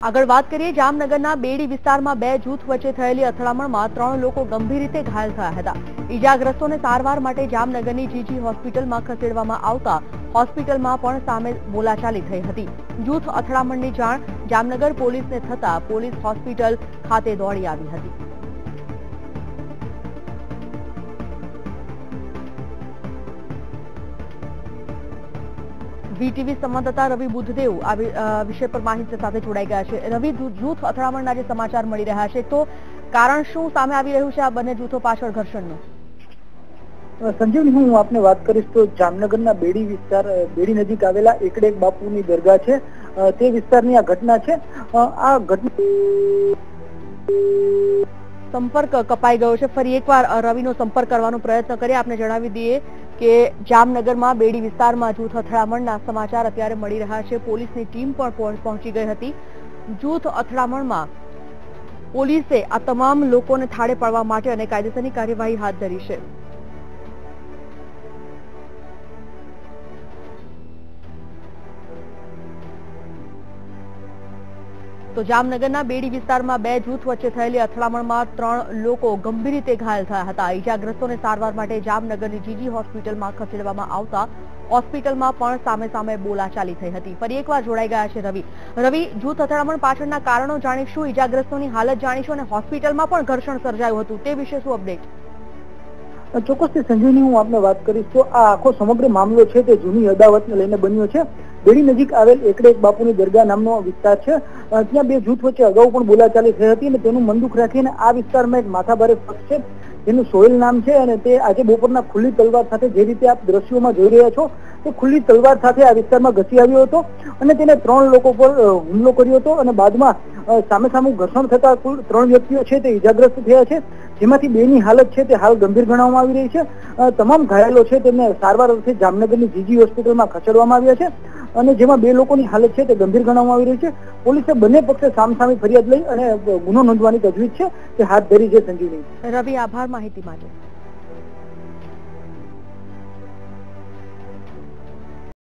આગળ વાત કરીએ જામનગરના બેડી વિસ્તારમાં બે જૂથ વચ્ચે થયેલી અથડામણમાં 3 લોકો ગંભીર રીતે ઘાયલ થયા હતા. ઈજાગ્રસ્તોને સારવાર માટે જામનગરની જીજી હોસ્પિટલમાં ખસેડવામાં આવતા હોસ્પિટલમાં પણ સામે બોલાચાલી થઈ હતી. જૂથ અથડામણની જાણ જામનગર પોલીસને થતા પોલીસ હોસ્પિટલ ખાતે દોડી આવી હતી. વીટીવી સંવાદદાતા રવિ બુદ્ધદેવ આ વિષય પર માહિતી સાથે જોડાઈ ગયા છે. રવિ, જૂથ અથડામણના જે સમાચાર મળી રહ્યા છે તો કારણ શું સામે આવી રહ્યું છે આ બંને જૂથો પાછળ ઘર્ષણનું? સંજીવની, હું આપને વાત કરીશ તો જામનગરના બેડી નજીક આવેલા એકડે એક બાપુની દરગાહ છે તે વિસ્તારની આ ઘટના છે. આ ઘટના સંપર્ક કપાઈ ગયો છે. ફરી એકવાર રવિનો સંપર્ક કરવાનો પ્રયત્ન કરીએ. આપને જણાવી દઈએ કે જામનગરમાં બેડી વિસ્તારમાં જૂથ અથડામણના સમાચાર અત્યારે મળી રહ્યા છે. પોલીસની ટીમ પણ પહોંચી ગઈ હતી. જૂથ અથડામણમાં પોલીસે આ તમામ લોકોને થાળે પાડવા માટે અને કાયદેસરની કાર્યવાહી હાથ ધરી છે. તો જામનગરના બેડી વિસ્તારમાં બે જૂથ વચ્ચે થયેલી અથડામણમાં 3 લોકો ગંભીર રીતે ઘાયલ થયા હતા. ઈજાગ્રસ્તોને સારવાર માટે જામનગરની જીજી હોસ્પિટલમાં ખસેડવામાં આવતા હોસ્પિટલમાં પણ સામે બોલાચાલી થઈ હતી. ફરી એકવાર જોડાઈ ગયા છે રવિ, જૂથ અથડામણ પાછળના કારણો જાણીશું, ઈજાગ્રસ્તોની હાલત જાણીશું અને હોસ્પિટલમાં પણ ઘર્ષણ સર્જાયું હતું તે વિશે શું અપડેટ? ચોક્કસથી સંજીવની, હું આપને વાત કરીશ તો આ આખો સમગ્ર મામલો છે તે જૂની અદાવતને લઈને બન્યો છે. બેડી નજીક આવેલ એકડે એક બાપુની દરગાહ નામનો વિસ્તાર છે. ત્યાં બે જૂથ વચ્ચે અગાઉ પણ બોલાચાલી થઈ હતી અને તેનું મનદુખ રાખીને આ વિસ્તારમાં એક માથાભારે શખ્સ છે જેનું સોહેલ નામ છે અને તે આજે બપોરના ખુલ્લી તલવાર સાથે, જે રીતે આપ દ્રશ્યોમાં જોઈ રહ્યા છો, તે ખુલ્લી તલવાર સાથે આ વિસ્તારમાં ઘસી આવ્યો હતો અને તેને 3 લોકો પર હુમલો કર્યો હતો અને બાદમાં સામે ઘર્ષણ થતા કુલ 3 વ્યક્તિઓ છે તે ઈજાગ્રસ્ત થયા છે, જેમાંથી 2ની હાલત છે તે હાલ ગંભીર ગણવામાં આવી રહી છે. તમામ ઘાયલો છે તેમને સારવાર અર્થે જામનગરની જીજી હોસ્પિટલમાં ખસેડવામાં આવ્યા છે અને જેમાં 2 લોકોની હાલત છે તે ગંભીર ગણવામાં આવી રહી છે. પોલીસે બંને પક્ષે સામસામે ફરિયાદ લઈ અને ગુનો નોંધવાની તજવીજ છે તે હાથ ધરી છે. સંજીવની. રવિ, આભાર માહિતી માટે.